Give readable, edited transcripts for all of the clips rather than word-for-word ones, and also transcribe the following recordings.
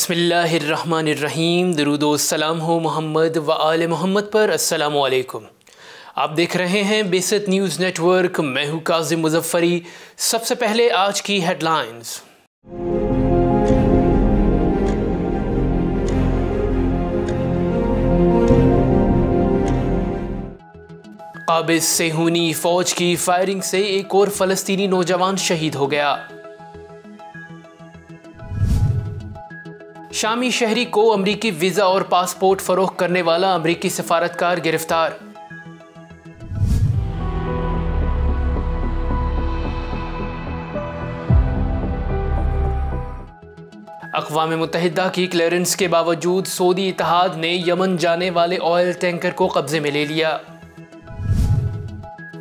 बिस्मिल्लाहिर्रहमानिर्रहीम। दरूदो सलाम हो मोहम्मद व आले मोहम्मद पर। अस्सलामु अलैकुम। आप देख रहे हैं बेसत न्यूज़ नेटवर्क। मैं हूँ काज़िम मुज़फ़्फ़री। सबसे पहले आज की हेडलाइंस। काबिज़ सेहूनी फ़ौज की फायरिंग से एक और फ़लस्तीनी नौजवान शहीद हो गया। शामी शहरी को अमरीकी वीज़ा और पासपोर्ट फरोख्त करने वाला अमरीकी सफारतकार गिरफ्तार। अक़वाम मुत्तहिदा की क्लियरेंस के बावजूद सऊदी इत्तेहाद ने यमन जाने वाले ऑयल टैंकर को कब्जे में ले लिया।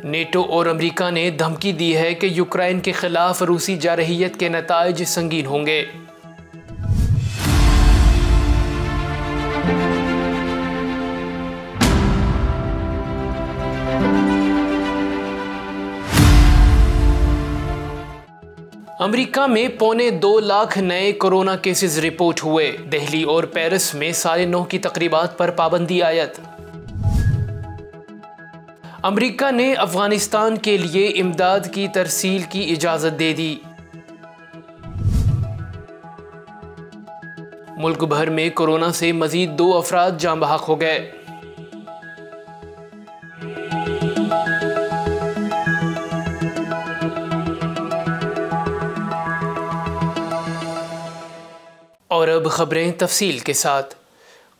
नेटो और अमरीका ने धमकी दी है कि यूक्रेन के खिलाफ रूसी जारहियत के नताइज संगीन होंगे। अमेरिका में 2.25 लाख नए कोरोना केसेस रिपोर्ट हुए। दिल्ली और पेरिस में 9:30 की तकरीबात पर पाबंदी आयत। अमेरिका ने अफगानिस्तान के लिए इमदाद की तरसील की इजाज़त दे दी। मुल्क भर में कोरोना से मजीद 2 अफराद जान बहक हो गए। और अब खबरें तफसील के साथ।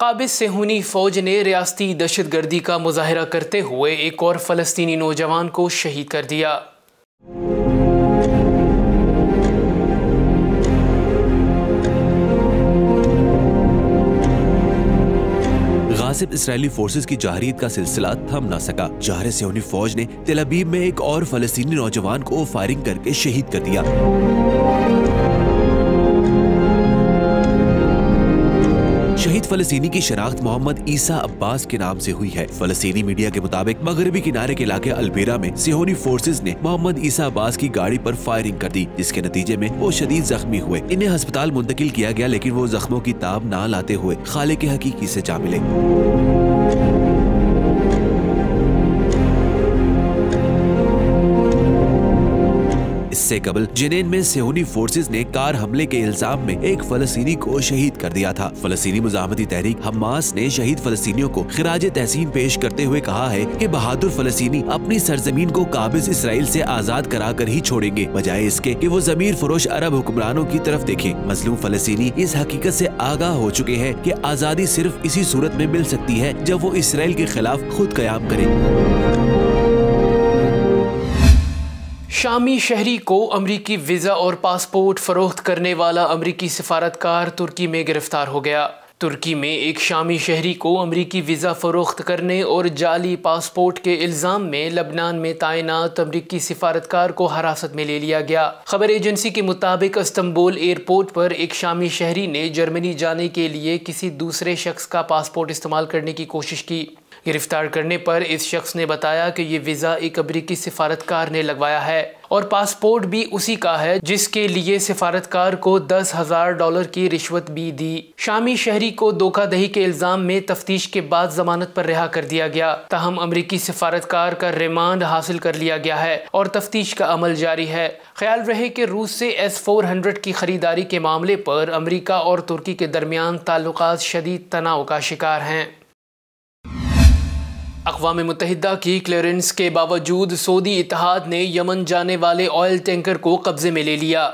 काबिज़ सेहूनी फ़ौज ने रियासती दहशतगर्दी का मुजाहरा करते हुए एक और फ़लस्तीनी नौजवान को शहीद कर दिया। गाज़िब इसराइली फोर्सेस की जारहियत का सिलसिला थम न सका। जहर सेहूनी फौज ने तेल अवीव में एक और फ़लस्तीनी नौजवान को फायरिंग करके शहीद कर दिया। शहीद फ़लस्तीनी की शनाख्त मोहम्मद ईसा अब्बास के नाम से हुई है। फ़लस्तीनी मीडिया के मुताबिक मगरबी किनारे के इलाके अलबेरा में सेहूनी फोर्सेस ने मोहम्मद ईसा अब्बास की गाड़ी पर फायरिंग कर दी, जिसके नतीजे में वो शदीद जख्मी हुए। इन्हें अस्पताल मुंतकिल किया गया, लेकिन वो जख्मों की ताब ना लाते हुए खालिक हकीकी से जा मिले। इससे कबल जिनेन में सेहूनी फोर्सेस ने कार हमले के इल्जाम में एक फ़लस्तीनी को शहीद कर दिया था। फ़लस्तीनी मुजाहमती तहरीक हमास ने शहीद फ़लस्तीनियों को खिराज तहसीन पेश करते हुए कहा है कि बहादुर फ़लस्तीनी अपनी सरजमीन को काबिज़ इसराइल से आज़ाद कराकर ही छोड़ेंगे, बजाय इसके कि वो ज़मीर फरोश अरब हुक्मरानों की तरफ देखें। मजलूम फ़लस्तीनी इस हकीकत से आगाह हो चुके हैं कि आज़ादी सिर्फ इसी सूरत में मिल सकती है जब वो इसराइल के खिलाफ खुद क़याम करें। शामी शहरी को अमरीकी वीज़ा और पासपोर्ट फरोख्त करने वाला अमरीकी सफारतकार तुर्की में गिरफ्तार हो गया। तुर्की में एक शामी शहरी को अमरीकी वीज़ा फरोख्त करने और जाली पासपोर्ट के इल्ज़ाम में लबनान में तैनात अमरीकी सफारतकार को हिरासत में ले लिया गया। खबर एजेंसी के मुताबिक इस्तांबुल एयरपोर्ट पर एक शामी शहरी ने जर्मनी जाने के लिए किसी दूसरे शख्स का पासपोर्ट इस्तेमाल करने की कोशिश की। गिरफ्तार करने पर इस शख्स ने बताया कि ये वीज़ा एक अमरीकी सफारतकार ने लगवाया है और पासपोर्ट भी उसी का है, जिसके लिए सफारतकार को $10,000 की रिश्वत भी दी। शामी शहरी को धोखाधड़ी के इल्ज़ाम में तफ्तीश के बाद जमानत पर रिहा कर दिया गया। ताहम अमरीकी सफारतकार का रिमांड हासिल कर लिया गया है और तफ्तीश का अमल जारी है। ख्याल रहे कि रूस से S-400 की खरीदारी के मामले पर अमरीका और तुर्की के दरमियान ताल्लुकात शदीद तनाव का शिकार हैं। अक़वाम मुत्तहिदा की क्लियरेंस के बावजूद सऊदी इत्तेहाद ने यमन जाने वाले ऑयल टैंकर को कब्जे में ले लिया।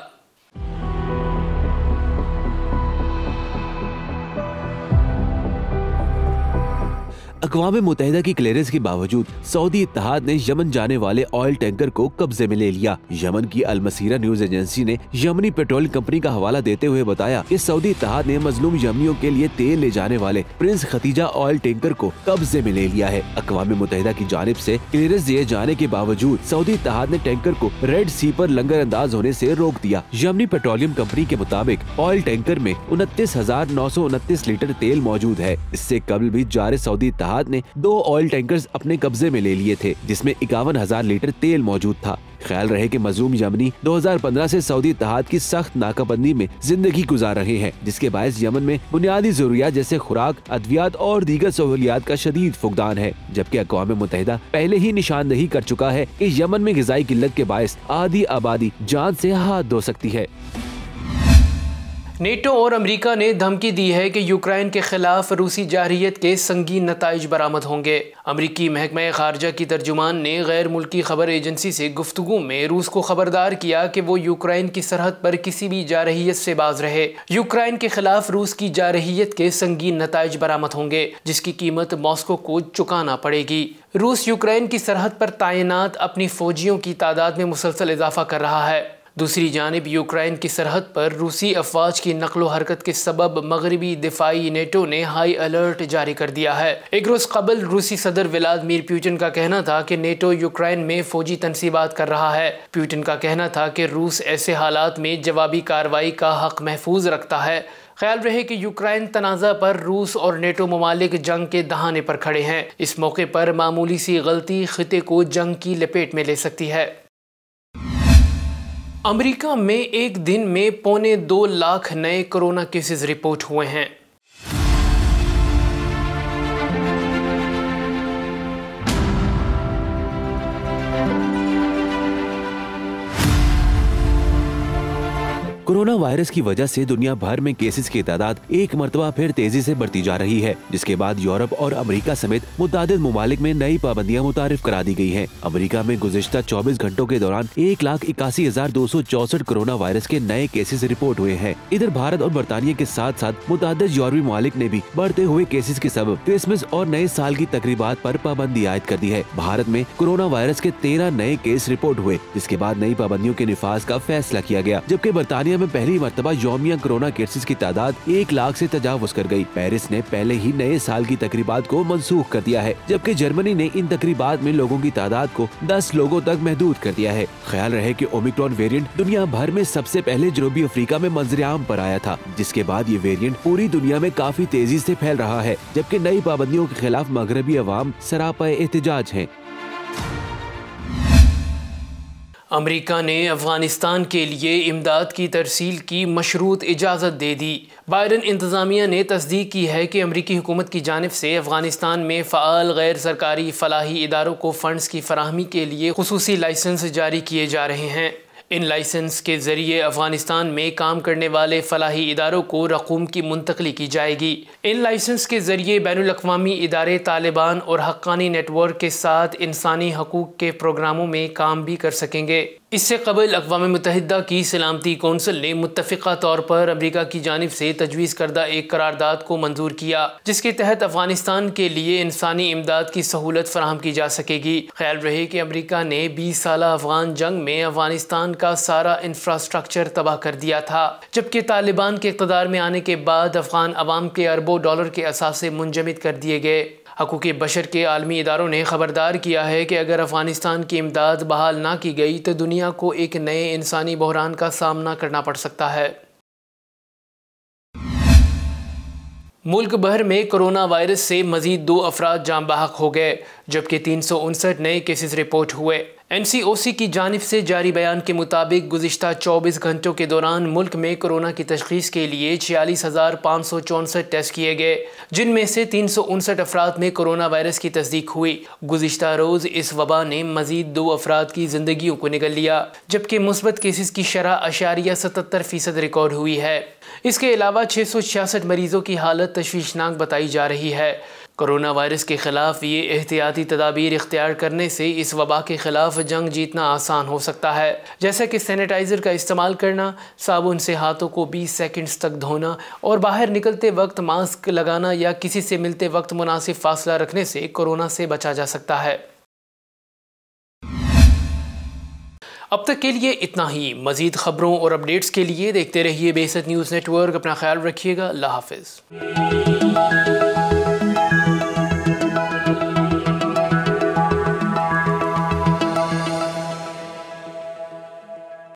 अक़वाम मुत्तहिदा की क्लियरेंस के बावजूद सऊदी इत्तेहाद ने यमन जाने वाले ऑयल टैंकर को कब्जे में ले लिया। यमन की अल मसीरा न्यूज एजेंसी ने यमनी पेट्रोलियम कंपनी का हवाला देते हुए बताया कि सऊदी इत्तेहाद ने मजलूम यमनियों के लिए तेल ले जाने वाले प्रिंस खतीजा ऑयल टैंकर को कब्जे में ले लिया है। अक़वाम मुत्तहिदा की जानिब से क्लियरेंस दिए जाने के बावजूद सऊदी इत्तेहाद ने टैंकर को रेड सी पर लंगर अंदाज होने से रोक दिया। यमनी पेट्रोलियम कंपनी के मुताबिक ऑयल टैंकर में 29,929 लीटर तेल मौजूद है। इससे कबल भी जारे सऊदी इत्तेहाद इत्तेहाद ने 2 ऑयल टैंकर्स अपने कब्जे में ले लिए थे, जिसमें 51,000 लीटर तेल मौजूद था। ख्याल रहे कि मजलूम यमनी 2015 से सऊदी इत्तेहाद की सख्त नाकाबंदी में जिंदगी गुजार रहे हैं, जिसके बायस यमन में बुनियादी जरूरियात जैसे खुराक, अद्वियात और दीगर सहूलियात का शदीद फुकदान है। जबकि अक़वाम मुत्तहिदा पहले ही निशानदही कर चुका है कि यमन में ग़िज़ाई किल्लत के बायस आधी आबादी जान से हाथ धो सकती है। नेटो और अमेरिका ने धमकी दी है कि यूक्रेन के खिलाफ रूसी जारहियत के संगीन नताइज बरामद होंगे। अमेरिकी महकमा खारजा की तर्जुमान ने गैर मुल्की खबर एजेंसी से गुफ्तगू में रूस को खबरदार किया कि वो यूक्रेन की सरहद पर किसी भी जारहियत से बाज रहे। यूक्रेन के खिलाफ रूस की जारहियत के संगीन नताइज बरामद होंगे, जिसकी कीमत मॉस्को को चुकाना पड़ेगी। रूस यूक्रेन की सरहद पर तैनात अपनी फौजियों की तादाद में मुसलसल इजाफा कर रहा है। दूसरी जानिब यूक्रेन की सरहद पर रूसी अफवाज की नकलो हरकत के सबब मगरबी दिफाई नेटो ने हाई अलर्ट जारी कर दिया है। एक रोज कबल रूसी सदर व्लादिमीर पुतिन का कहना था कि नेटो यूक्रेन में फौजी तनसीबात कर रहा है। पुतिन का कहना था कि रूस ऐसे हालात में जवाबी कार्रवाई का हक महफूज रखता है। ख्याल रहे कि यूक्रेन तनाज़ा पर रूस और नेटो ममालिक जंग के दहाने पर खड़े हैं। इस मौके पर मामूली सी गलती खिते को जंग की लपेट में ले सकती है। अमेरिका में एक दिन में 2.25 लाख नए कोरोना केसेस रिपोर्ट हुए हैं। कोरोना वायरस की वजह से दुनिया भर में केसेस की तादाद एक मरतबा फिर तेजी से बढ़ती जा रही है, जिसके बाद यूरोप और अमेरिका समेत मुतादिद ममालिक में नई पाबंदियां मुतारिफ करा दी गई हैं। अमेरिका में गुज़िश्ता 24 घंटों के दौरान 1,81,264 कोरोना वायरस के नए केसेस रिपोर्ट हुए हैं। इधर भारत और बरतानिया के साथ साथ मुतादिद यूरोपीय ममालिक ने भी बढ़ते हुए केसेस के सबब क्रिसमस और नए साल की तकरीबात पर पाबंदी आयद कर दी है। भारत में कोरोना वायरस के 13 नए केस रिपोर्ट हुए, जिसके बाद नई पाबंदियों के निफाज का फैसला किया गया। जबकि बरतानिया में पहली मर्तबा यौमिया कोरोना केसेस की तादाद 1 लाख से तजावुज कर गई। पेरिस ने पहले ही नए साल की तकरीबात को मनसूख कर दिया है, जबकि जर्मनी ने इन तकरीबात में लोगों की तादाद को 10 लोगों तक महदूद कर दिया है। ख्याल रहे कि ओमिक्रॉन वेरिएंट दुनिया भर में सबसे पहले जनूबी अफ्रीका में मंजर-ए-आम पर आया था, जिसके बाद ये वेरिएंट पूरी दुनिया में काफी तेजी से फैल रहा है। जबकि नई पाबंदियों के खिलाफ मगरबी अवाम सरापाए एहतजाज हैं। अमेरिका ने अफगानिस्तान के लिए इमदाद की तरसील की मशरूत इजाज़त दे दी। बाइडन इंतज़ामिया ने तस्दीक की है कि अमेरिकी हुकूमत की जानिब से अफगानिस्तान में फ़आल गैर सरकारी फलाही इदारों को फ़ंड्स की फराहमी के लिए खुसूसी लाइसेंस जारी किए जा रहे हैं। इन लाइसेंस के ज़रिए अफ़गानिस्तान में काम करने वाले फलाही इदारों को रकूम की मुंतकली की जाएगी। इन लाइसेंस के ज़रिए बैनुल-अक़वामी इदारे तालिबान और हक्कानी नेटवर्क के साथ इंसानी हकूक़ के प्रोग्रामों में काम भी कर सकेंगे। इससे कबल अक़वाम मुत्तहिदा की सलामती कौंसिल ने मुत्तफ़िक़ा तौर पर अमेरिका की जानिब से तजवीज़ करदा एक करारदाद को मंजूर किया, जिसके तहत अफ़गानिस्तान के लिए इंसानी इमदाद की सहूलत फराहम की जा सकेगी। ख्याल रहे कि अमेरिका ने 20 साला अफ़गान जंग में अफ़गानिस्तान का सारा इंफ्रास्ट्रक्चर तबाह कर दिया था, जबकि तालिबान के इक़्तिदार में आने के बाद अफ़गान अवाम के अरबों डॉलर के असासे मुंजमद कर दिए गए। हकूक़ बशर के आलमी इदारों ने खबरदार किया है कि अगर अफ़गानिस्तान की इमदाद बहाल ना की गई तो दुनिया को एक नए इंसानी बहरान का सामना करना पड़ सकता है। मुल्क भर में कोरोना वायरस से मजीद 2 अफराद जान बहक हो गए, जबकि 359 नए केसेस रिपोर्ट हुए। NCOC की जानिब से जारी बयान के मुताबिक गुज़िश्ता 24 घंटों के दौरान मुल्क में कोरोना की तशख़ीस के लिए 46,564 टेस्ट किए गए, जिनमें से 359 अफराद में कोरोना वायरस की तस्दीक हुई। गुज़िश्ता रोज़ इस वबा ने मज़ीद 2 अफराद की ज़िंदगियों को निगल लिया, जबकि मुस्बत केसेस की शरह 77% रिकॉर्ड हुई है। इसके अलावा 666 मरीजों की हालत तशवीशनाक बताई जा रही है। कोरोना वायरस के ख़िलाफ़ ये एहतियाती तदाबीर इख्तियार करने से इस वबा के ख़िलाफ़ जंग जीतना आसान हो सकता है, जैसे कि सैनिटाइज़र का इस्तेमाल करना, साबुन से हाथों को 20 सेकंड्स तक धोना और बाहर निकलते वक्त मास्क लगाना या किसी से मिलते वक्त मुनासिब फासला रखने से कोरोना से बचा जा सकता है। अब तक के लिए इतना ही। मज़ीद ख़बरों और अपडेट्स के लिए देखते रहिए बेसत न्यूज़ नेटवर्क। अपना ख्याल रखिएगा। अल्लाह हाफ़िज़।